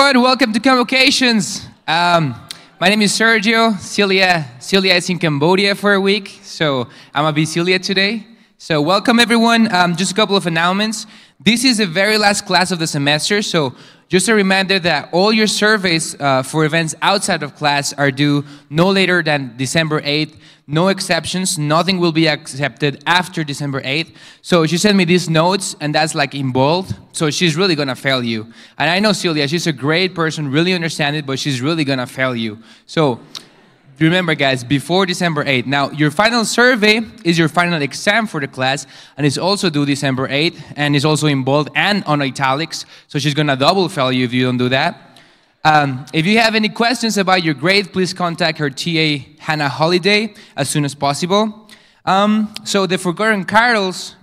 everyone, welcome to Convocations. My name is Sergio. Celia is in Cambodia for a week, so I'm gonna be Celia today. So welcome everyone. Just a couple of announcements. This is the very last class of the semester, so just a reminder that all your surveys for events outside of class are due no later than December 8th. No exceptions, nothing will be accepted after December 8th. So she sent me these notes, and that's like in bold, so she's really gonna fail you. And I know Celia, she's a great person, really understand it, but she's really gonna fail you. So remember guys, before December 8th. Now, your final survey is your final exam for the class, and it's also due December 8th, and it's also in bold and on italics, so she's gonna double fail you if you don't do that. If you have any questions about your grade, please contact her TA, Hannah Holiday, as soon as possible. So the Forgotten Carols,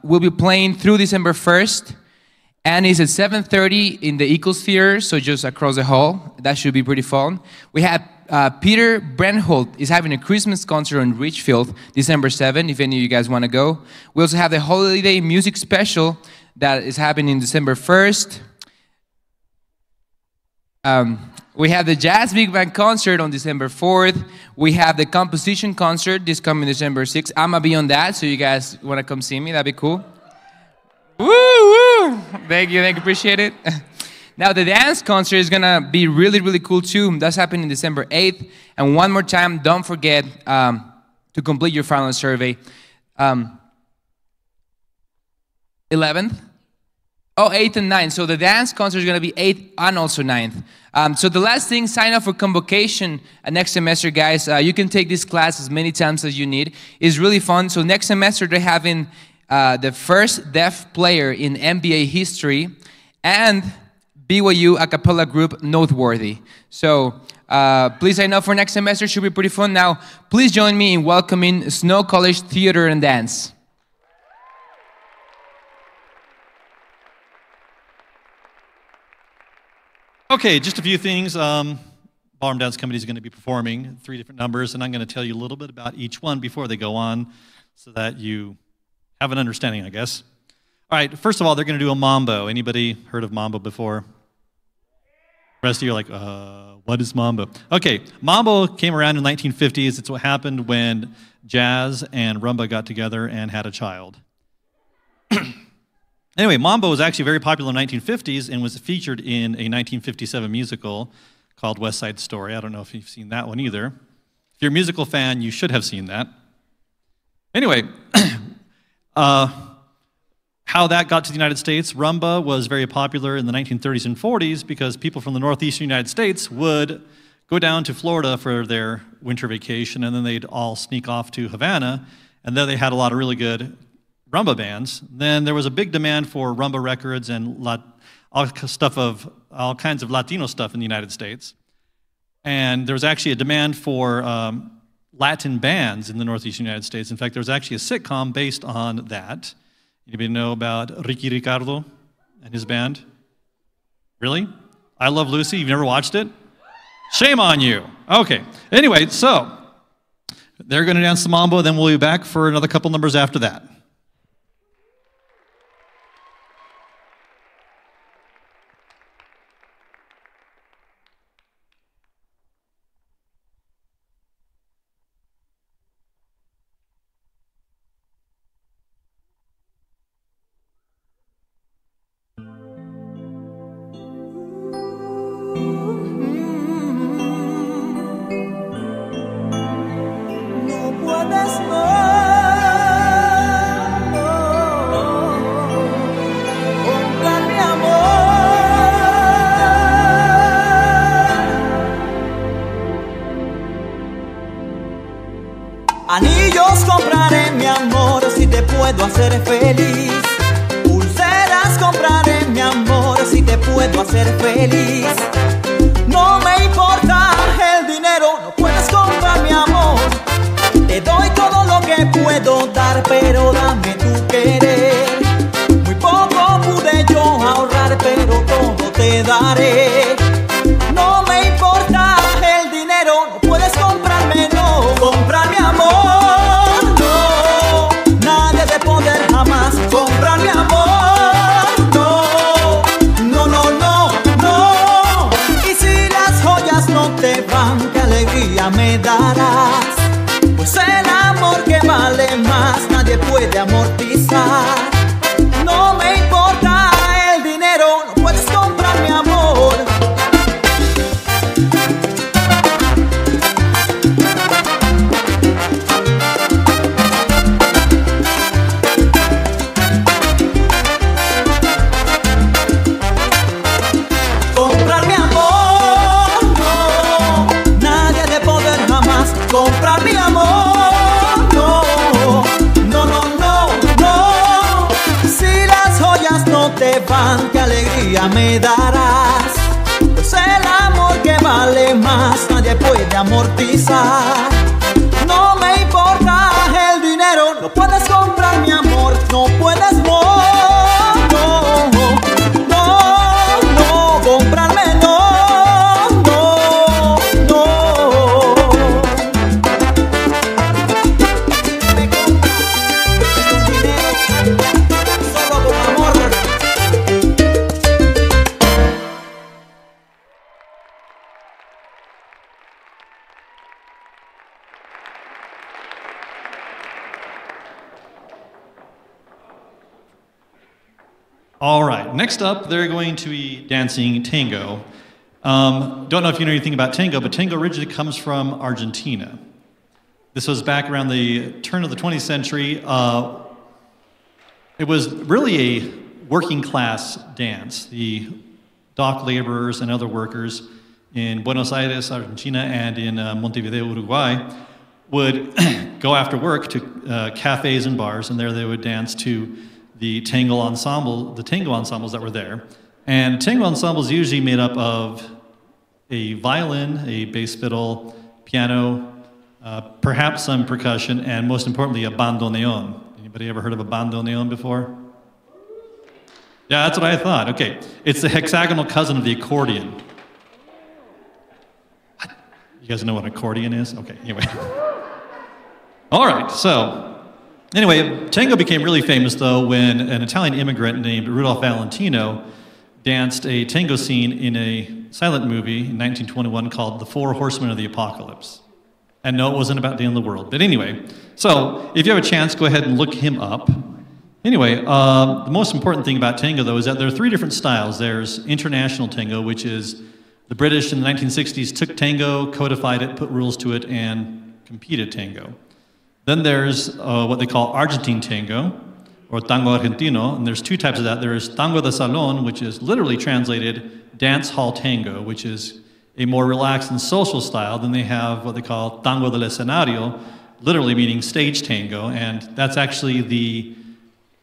will be playing through December 1st, and it's at 7:30 in the Eagles Theater, so just across the hall. That should be pretty fun. We have Peter Brentholt is having a Christmas concert on Richfield, December 7th, if any of you guys want to go. We also have the Holiday Music Special that is happening December 1st. We have the Jazz Big Band concert on December 4th. We have the Composition concert this coming December 6th. I'm going to be on that, so you guys want to come see me, that'd be cool. Woo, woo! Thank you, appreciate it. Now, the dance concert is going to be really, really cool too. That's happening December 8th. And one more time, don't forget to complete your final survey. 11th? Oh, 8th and 9th. So the dance concert is going to be 8th and also 9th. So the last thing, sign up for Convocation next semester, guys. You can take this class as many times as you need. It's really fun. So next semester, they're having the first deaf player in NBA history and BYU a cappella group Noteworthy. So please sign up for next semester. Should be pretty fun. Now, please join me in welcoming Snow College Theater and Dance. Okay, just a few things. Ballroom Dance Company is going to be performing 3 different numbers, and I'm going to tell you a little bit about each one before they go on so that you have an understanding, I guess. All right, first of all, they're going to do a mambo. Anybody heard of mambo before? The rest of you are like, what is mambo? Okay, mambo came around in the 1950s. It's what happened when jazz and rumba got together and had a child. Anyway, mambo was actually very popular in the 1950s and was featured in a 1957 musical called West Side Story. I don't know if you've seen that one either. If you're a musical fan, you should have seen that. Anyway, how that got to the United States, rumba was very popular in the 1930s and 40s because people from the northeastern United States would go down to Florida for their winter vacation, and then they'd all sneak off to Havana, and there they had a lot of really good rumba bands. Then there was a big demand for rumba records and all kinds of Latino stuff in the United States. And there was actually a demand for Latin bands in the Northeastern United States. In fact, there was actually a sitcom based on that. Anybody know about Ricky Ricardo and his band? Really? I Love Lucy? You've never watched it? Shame on you. Okay. Anyway, so they're going to dance the mambo, then we'll be back for another couple numbers after that. Anillos compraré, mi amor, si te puedo hacer feliz. Pulseras compraré, mi amor, si te puedo hacer feliz. No me importa el dinero, no puedes comprar mi amor. Te doy todo lo que puedo dar, pero dame tu querer. Muy poco pude yo ahorrar, pero todo te daré. No me importa el dinero, no puedes comprarme, no. Comprar mi amor, no. Nadie de poder jamás comprar mi amor, no. No, no, no. puede amortizar. No me importa el dinero, no puedes comprar mi amor. Comprar mi amor, no, nadie ha de poder jamás comprar mi amor, no, no, no, no, no. Si las joyas no te van, qué alegría me darás. Pues el amor que vale más, nadie puede amortizar. No me importa el dinero, no puedes comprar mi amor, no puedes, no, no, no, no, comprarme, no, no, no. Me compras con dinero, solo con amor. All right, next up, they're going to be dancing tango. Don't know if you know anything about tango, but tango originally comes from Argentina. This was back around the turn of the 20th century. It was really a working class dance. The dock laborers and other workers in Buenos Aires, Argentina, and in Montevideo, Uruguay, would go after work to cafes and bars, and there they would dance to the tango ensembles that were there. And tango ensembles usually made up of a violin, a bass fiddle, piano, perhaps some percussion, and most importantly, a bandoneon. Anybody ever heard of a bandoneon before? Yeah, that's what I thought. Okay, it's the hexagonal cousin of the accordion. What? You guys know what an accordion is? Okay, anyway. All right, so anyway, tango became really famous, though, when an Italian immigrant named Rudolph Valentino danced a tango scene in a silent movie in 1921 called The Four Horsemen of the Apocalypse. And no, it wasn't about the end of the world. But anyway, so if you have a chance, go ahead and look him up. Anyway, the most important thing about tango, though, is that there are three different styles. There's international tango, which is the British in the 1960s took tango, codified it, put rules to it, and competed tango. Then there's what they call Argentine tango, or tango argentino, and there's two types of that. There's tango de salón, which is literally translated dance hall tango, which is a more relaxed and social style. Then they have what they call tango del escenario, literally meaning stage tango, and that's actually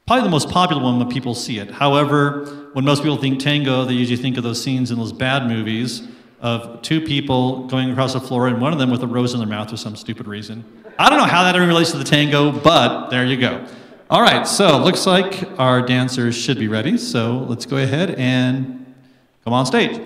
probably the most popular one when people see it. However, when most people think tango, they usually think of those scenes in those bad movies of two people going across the floor and one of them with a rose in their mouth for some stupid reason. I don't know how that ever relates to the tango, but there you go. All right, so looks like our dancers should be ready. So let's go ahead and come on stage.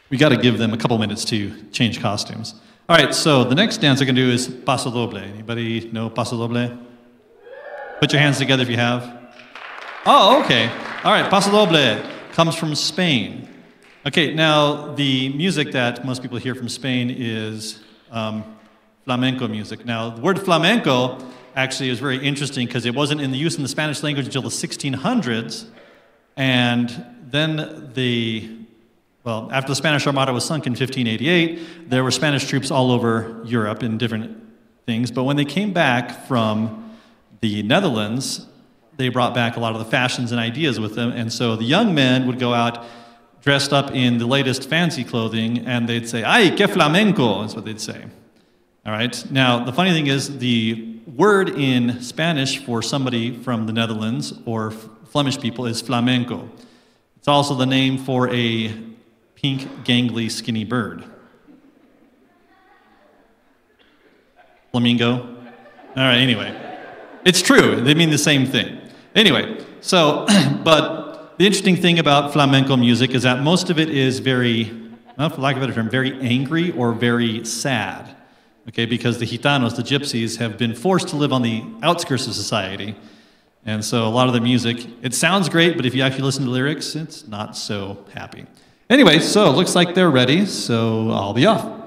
We got to give them a couple minutes to change costumes. All right, so the next dance we're going to do is Paso Doble. Anybody know Paso Doble? Put your hands together if you have. Oh, okay. All right, Paso Doble comes from Spain. Okay, now the music that most people hear from Spain is flamenco music. Now, the word flamenco actually is very interesting because it wasn't in the use in the Spanish language until the 1600s. And then after the Spanish Armada was sunk in 1588, there were Spanish troops all over Europe in different things. But when they came back from the Netherlands, they brought back a lot of the fashions and ideas with them. And so the young men would go out dressed up in the latest fancy clothing, and they'd say, "Ay, que flamenco," that's what they'd say. All right? Now, the funny thing is, the word in Spanish for somebody from the Netherlands or Flemish people is flamenco. It's also the name for a pink, gangly, skinny bird. Flamingo? All right, anyway. It's true. They mean the same thing. Anyway, so, but the interesting thing about flamenco music is that most of it is very, well, for lack of a better term, very angry or very sad. Okay, because the Gitanos, the Gypsies, have been forced to live on the outskirts of society. And so a lot of the music, it sounds great, but if you actually listen to the lyrics, it's not so happy. Anyway, so it looks like they're ready, so I'll be off.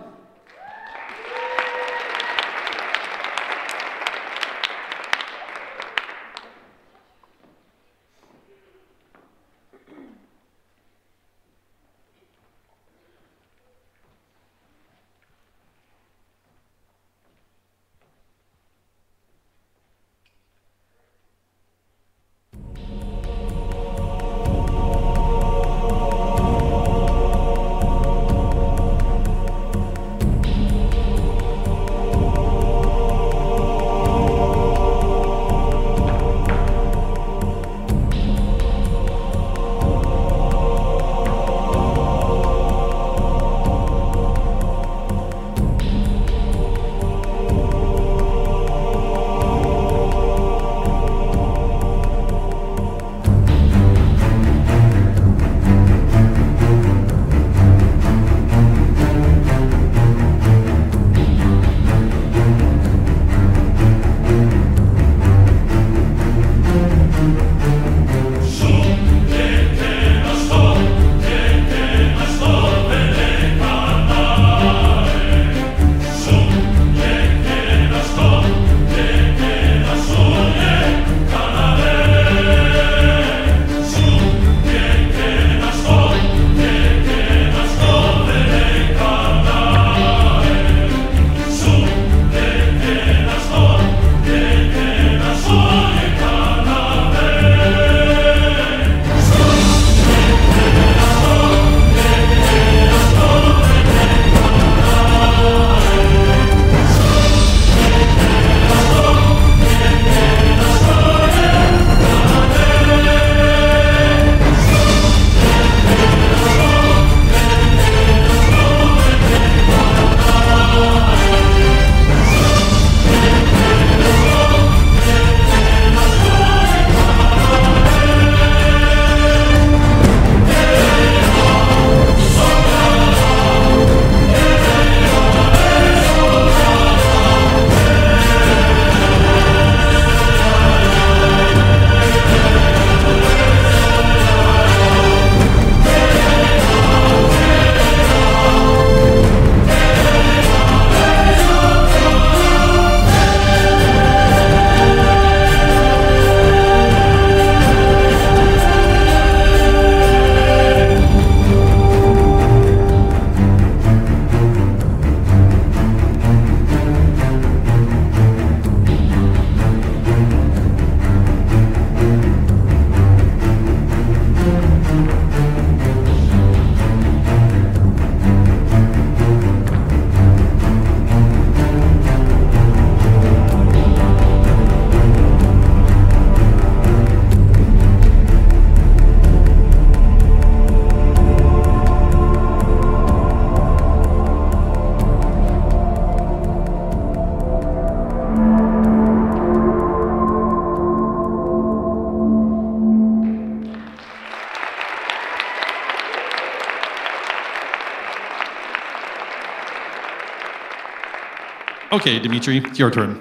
Okay, Dimitri, it's your turn.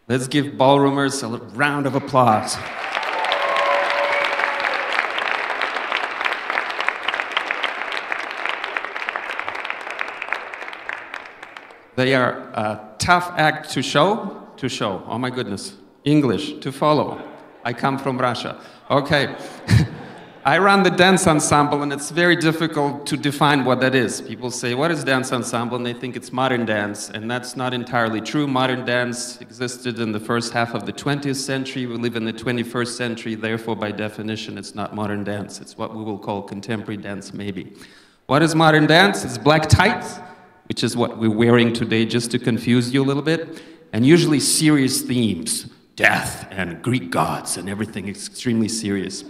Let's give ballroomers a round of applause. They are a tough act to show. Oh my goodness. English, to follow. I come from Russia. Okay. I run the dance ensemble, and it's very difficult to define what that is. People say, what is dance ensemble? And they think it's modern dance, and that's not entirely true. Modern dance existed in the first half of the 20th century. We live in the 21st century, therefore, by definition, it's not modern dance. It's what we will call contemporary dance, maybe. What is modern dance? It's black tights, which is what we're wearing today, just to confuse you a little bit, and usually serious themes, death and Greek gods, and everything is extremely serious.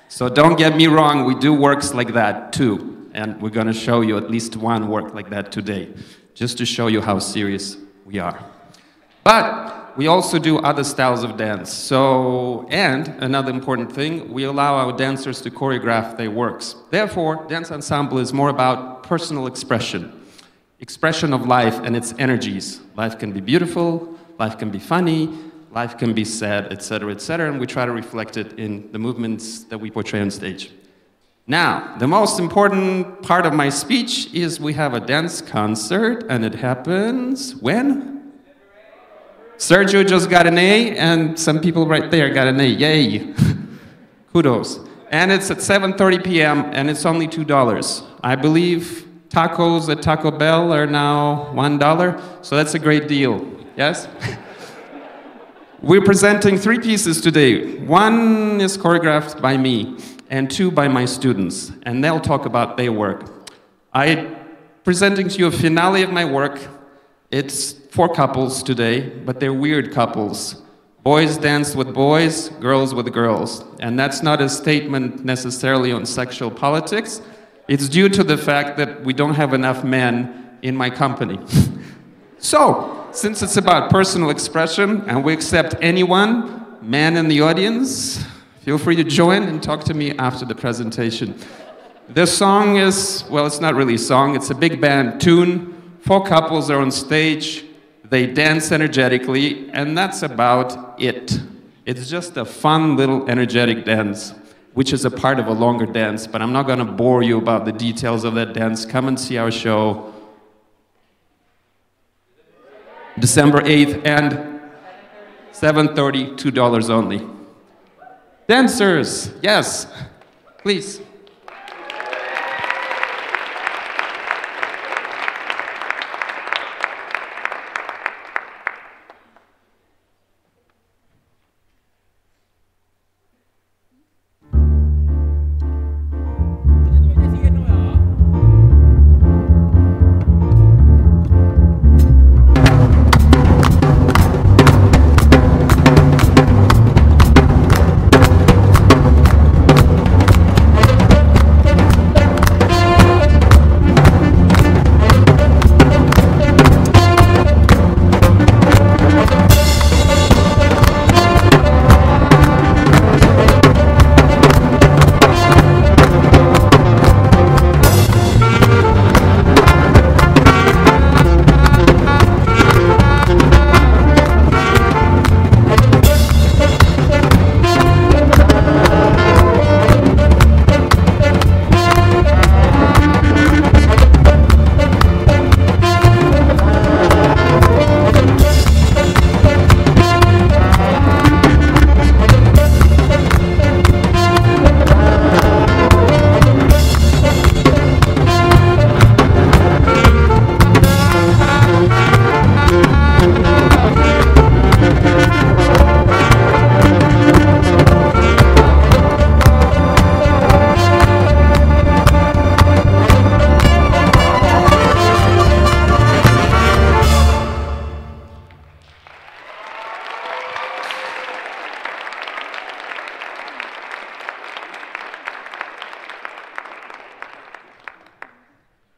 So don't get me wrong, we do works like that too. And we're going to show you at least one work like that today, just to show you how serious we are. But we also do other styles of dance. And another important thing, we allow our dancers to choreograph their works. Therefore, dance ensemble is more about personal expression. Expression of life and its energies. Life can be beautiful, life can be funny, life can be sad, etc., and we try to reflect it in the movements that we portray on stage. Now, the most important part of my speech is we have a dance concert, and it happens when? Sergio just got an A, and some people right there got an A. Yay! Kudos. And it's at 7:30 p.m., and it's only $2. I believe tacos at Taco Bell are now $1, so that's a great deal. Yes? We're presenting 3 pieces today. 1 is choreographed by me, and 2 by my students, and they'll talk about their work. I'm presenting to you a finale of my work. It's 4 couples today, but they're weird couples. Boys dance with boys, girls with girls. And that's not a statement necessarily on sexual politics. It's due to the fact that we don't have enough men in my company. So, since it's about personal expression, and we accept anyone, man in the audience, feel free to join and talk to me after the presentation. The song is, well, it's not really a song, it's a big band tune. 4 couples are on stage, they dance energetically, and that's about it. It's just a fun little energetic dance, which is a part of a longer dance, but I'm not going to bore you about the details of that dance. Come and see our show December 8th, and 7:30, $2 only. Dancers, yes, please.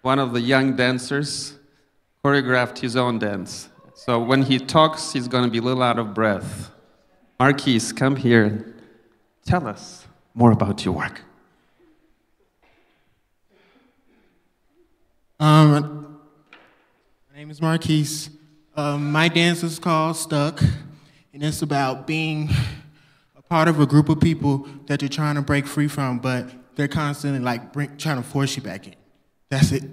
One of the young dancers choreographed his own dance. So when he talks, he's going to be a little out of breath. Marquise, come here and tell us more about your work. name is Marquise. My dance is called Stuck, and it's about being a part of a group of people that you're trying to break free from, but they're constantly like trying to force you back in. That's it.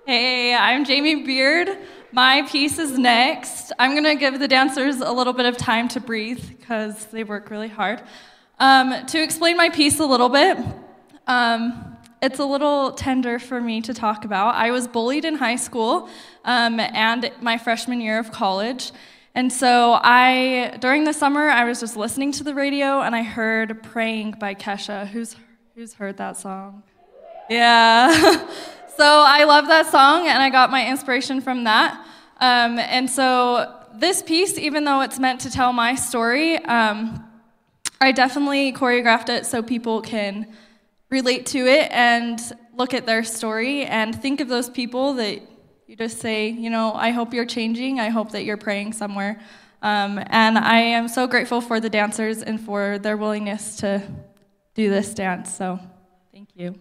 Hey, I'm Jamie Beard. My piece is next. I'm going to give the dancers a little bit of time to breathe because they work really hard. To explain my piece a little bit, it's a little tender for me to talk about. I was bullied in high school and my freshman year of college. And so during the summer, I was just listening to the radio and I heard Praying by Kesha. Who's heard that song? Yeah. So I love that song, and I got my inspiration from that. And so this piece, even though it's meant to tell my story, I definitely choreographed it so people can relate to it and look at their story and think of those people that you just say, you know, I hope you're changing. I hope that you're praying somewhere. And I am so grateful for the dancers and for their willingness to do this dance. So thank you.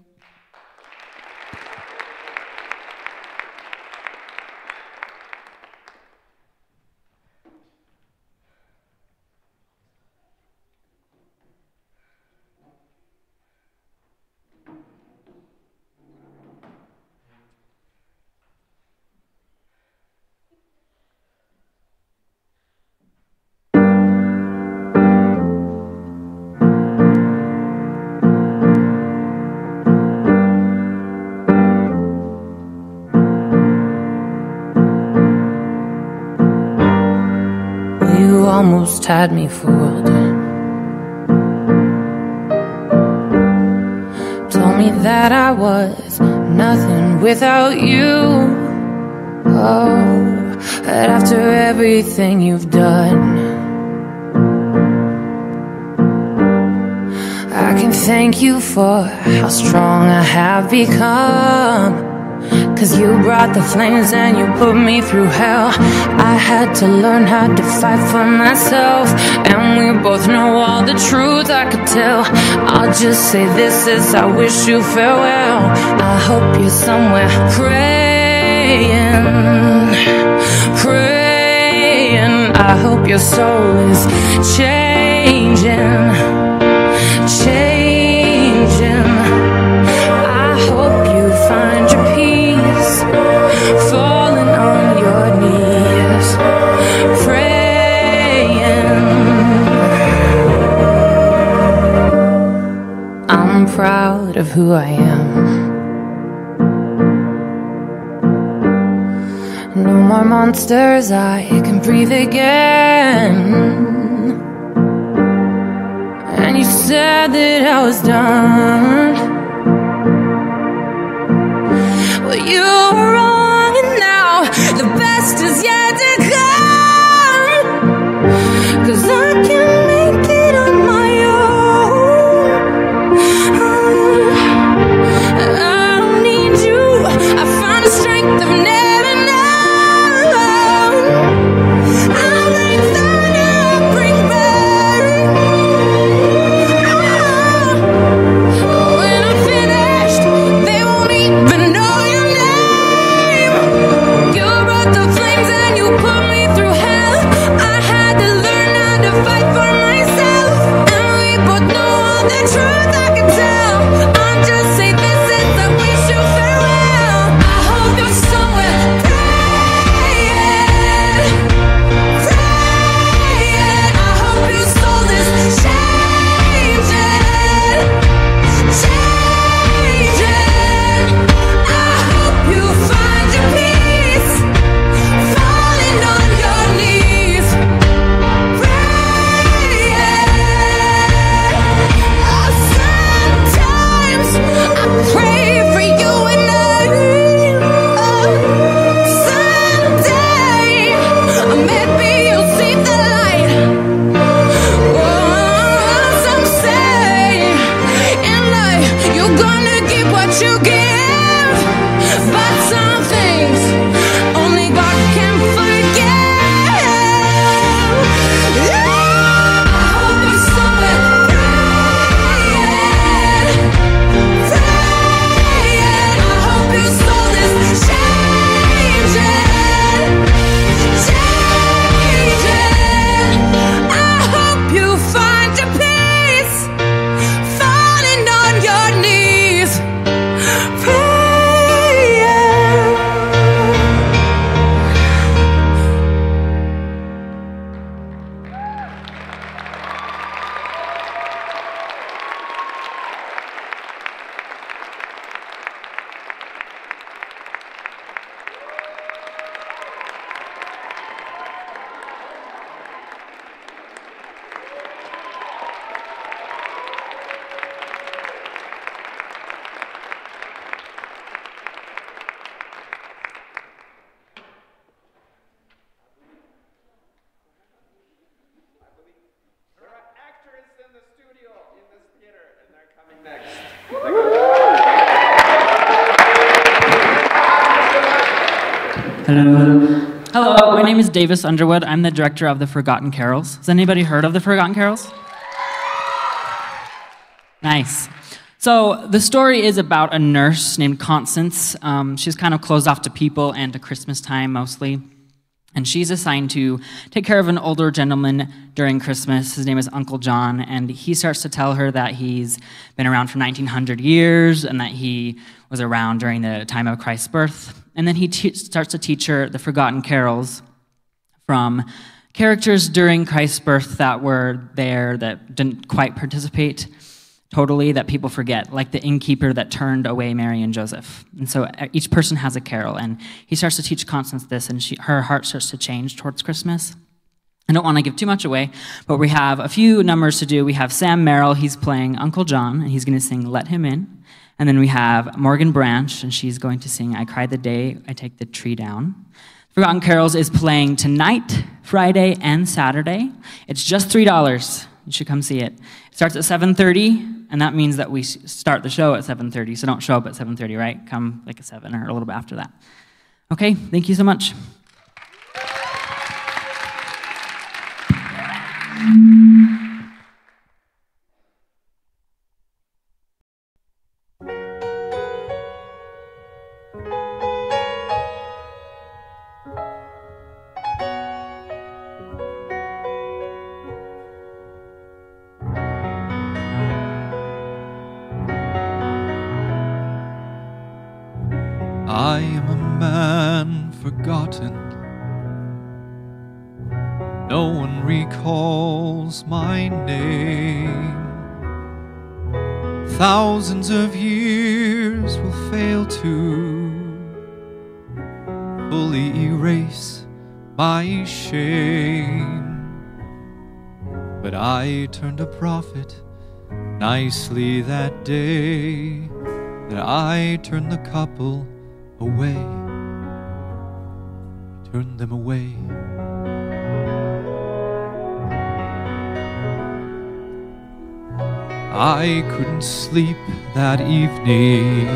You almost had me fooled. Told me that I was nothing without you. Oh, but after everything you've done, I can thank you for how strong I have become. 'Cause you brought the flames and you put me through hell. I had to learn how to fight for myself, and we both know all the truth I could tell. I'll just say this is I wish you farewell. I hope you're somewhere praying, praying. I hope your soul is changing, changing. I hope you find your peace, falling on your knees, praying. I'm proud of who I am. No more monsters, I can breathe again. when you said that I was done. Well, you were wrong, and now the best is yet to come. 'Cause I can make it on my own. I don't need you. I find the strength I've never known. I'll bring thunder, I'll bring rain. When I'm finished, they won't even know your name. You brought the flames and you put me through hell. I had to learn how to fight for myself. And we both know all the truth I can tell. I'll just say this is I wish you farewell. I hope you're somewhere praying, praying. I hope your soul is changing, changing. I hope you find your peace, falling on your knees, praying. Sometimes I pray for you and someday maybe you'll see the light. Some say in life you're gonna give what you give, but some things only God can forgive. I hope you're somewhere praying, praying. I hope your soul is changing, changing. I hope you find your peace, falling on your knees, praying. There are actors in the studio in this theater, and they're coming next. Hello. Hello, my name is Davis Underwood. I'm the director of the Forgotten Carols. Has anybody heard of the Forgotten Carols? Nice. So the story is about a nurse named Constance. She's kind of closed off to people and to Christmas time mostly. And she's assigned to take care of an older gentleman during Christmas. His name is Uncle John, and he starts to tell her that he's been around for 1900 years and that he was around during the time of Christ's birth. And then he starts to teach her the Forgotten Carols from characters during Christ's birth that were there that didn't quite participate totally, that people forget, like the innkeeper that turned away Mary and Joseph. And so each person has a carol, and he starts to teach Constance this, and her heart starts to change towards Christmas. I don't want to give too much away, but we have a few numbers to do. We have Sam Merrill, he's playing Uncle John, and he's going to sing Let Him In. And then we have Morgan Branch, and she's going to sing I Cried the Day I Take the Tree Down. Forgotten Carols is playing tonight, Friday, and Saturday. It's just $3. You should come see it. It starts at 7:30, and that means that we start the show at 7:30, so don't show up at 7:30, right? Come like at 7 or a little bit after that. Okay, thank you so much. I am a man forgotten. No one recalls my name. Thousands of years will fail to fully erase my shame. But I turned a prophet nicely that day that I turned the couple away, turned them away. I couldn't sleep that evening,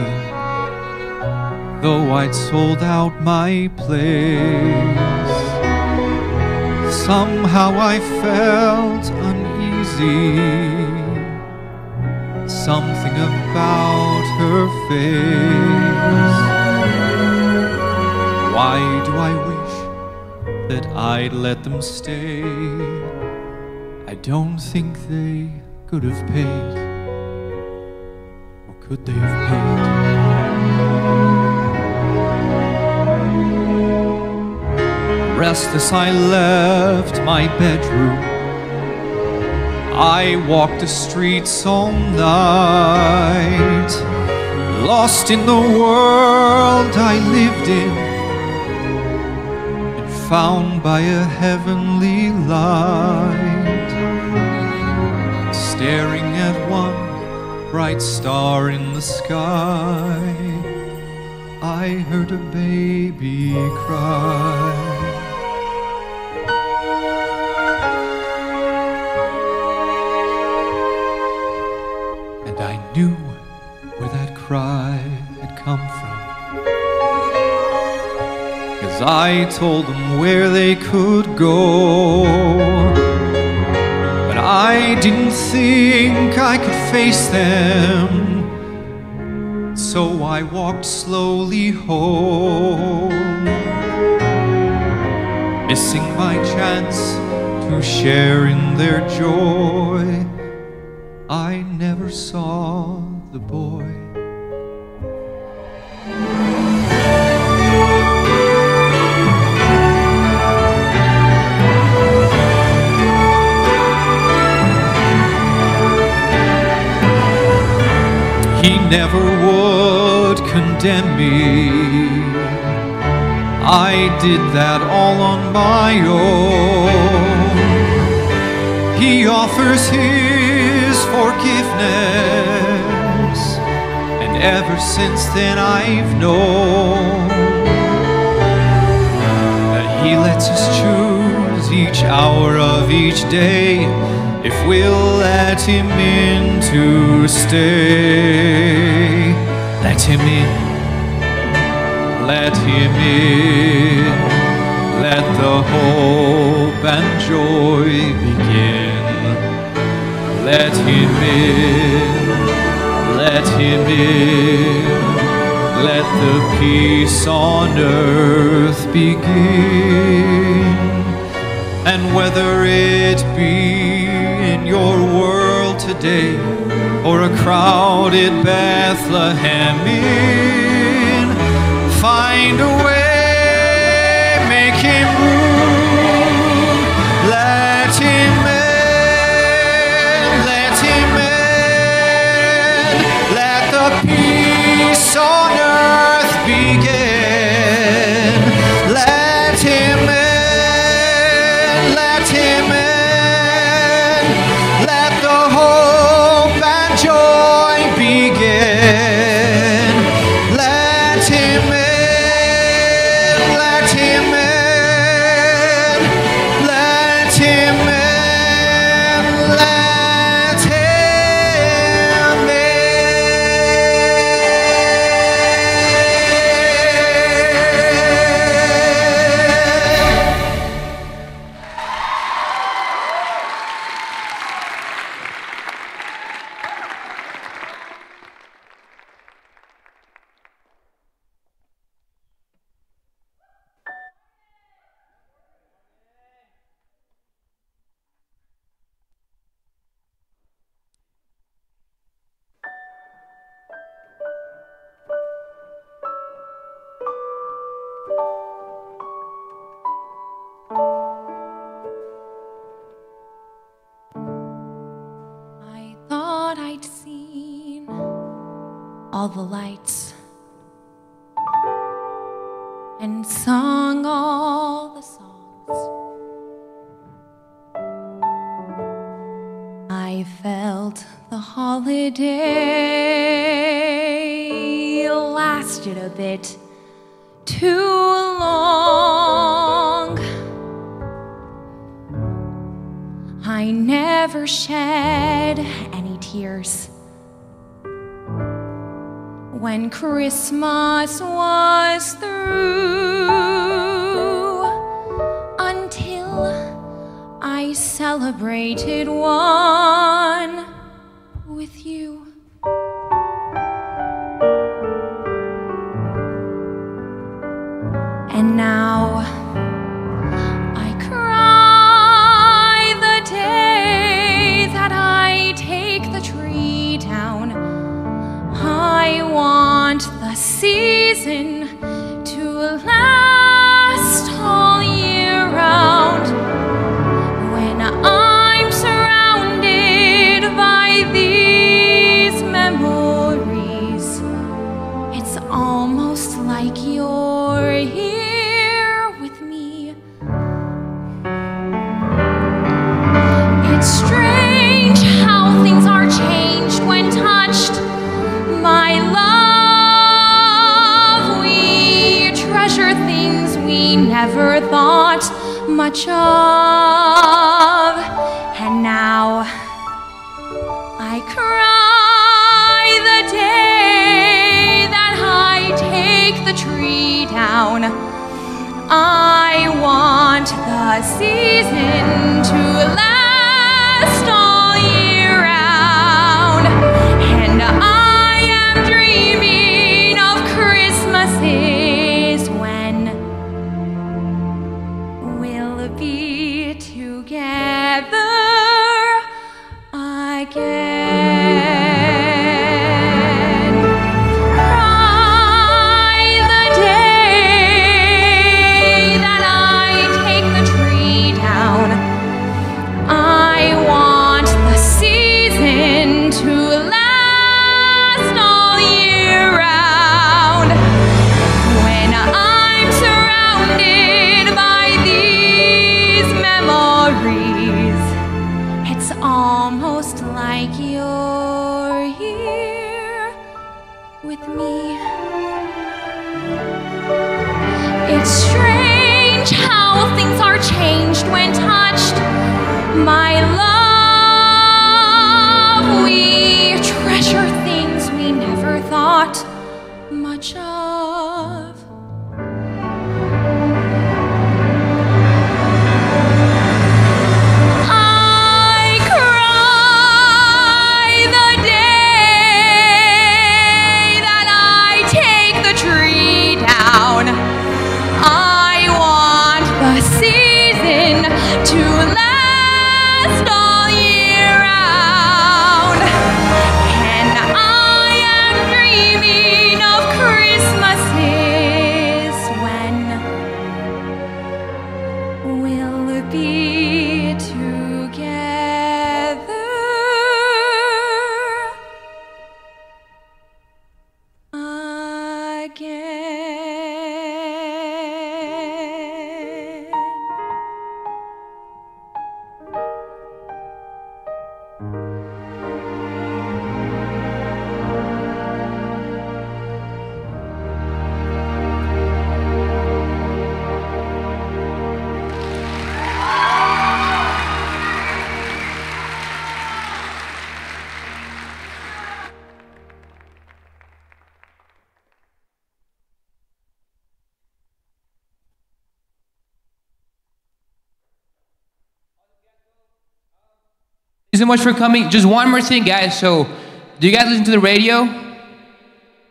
though I'd sold out my place. Somehow I felt uneasy, something about her face. Why do I wish that I'd let them stay? I don't think they could have paid, or could they have paid? Restless I left my bedroom, I walked the streets all night, lost in the world I lived in, and found by a heavenly light. Staring at one bright star in the sky, I heard a baby cry. And I knew where that cry had come from, 'cause I told them where they could go. I didn't think I could face them, so I walked slowly home, missing my chance to share in their joy. I never saw the boy. He never would condemn me. I did that all on my own. He offers his forgiveness, and ever since then I've known that he lets us choose each hour of each day, if we'll let him in to stay. Let him in, let him in, let the hope and joy begin. Let him in, let him in, let the peace on earth begin. And whether it be in your world today, or a crowded Bethlehem Inn, find a way, make him room, let him in, let him in, let the peace on earth begin. Let him in, let him in, let the hope and joy begin. Let him in, let him in, let him in, let him in. I thought I'd seen all the lights and sung all the songs. I felt felt the holiday lasted a bit too long. I never shed any tears when Christmas was through, until I celebrated one with you. And now I cry the day that I take the tree down. I want the season to last all year round. When I'm surrounded by these memories, it's almost like you're here with me. It's strange how things are changed when touched. My love, we treasure things we never thought much of. And now I cry the day that I take the tree down. I want the season to last all year round. And I am dreaming of Christmases when we'll be together again. Cry the day that I take the tree down. I want the season to last all year round. When I'm surrounded by these memories, it's almost like you're here with me. It's strange how things are changed when touched. My love, we treasure things we never thought much of. I cry the day that I take the tree down. I want the season to last all year round. And I am dreaming of Christmases when we'll be together again. Thank you so much for coming. Just one more thing, guys. So, do you guys listen to the radio?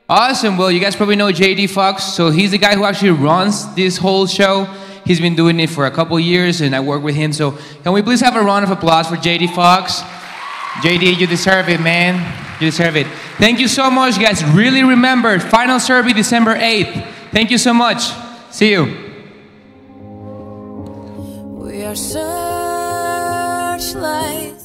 Awesome. Well, you guys probably know JD Fox. So, he's the guy who actually runs this whole show. He's been doing it for a couple years, and I work with him. So, can we please have a round of applause for JD Fox? JD, you deserve it, man. You deserve it. Thank you so much, guys. Really remember, final survey December 8th. Thank you so much. See you. We are searchlights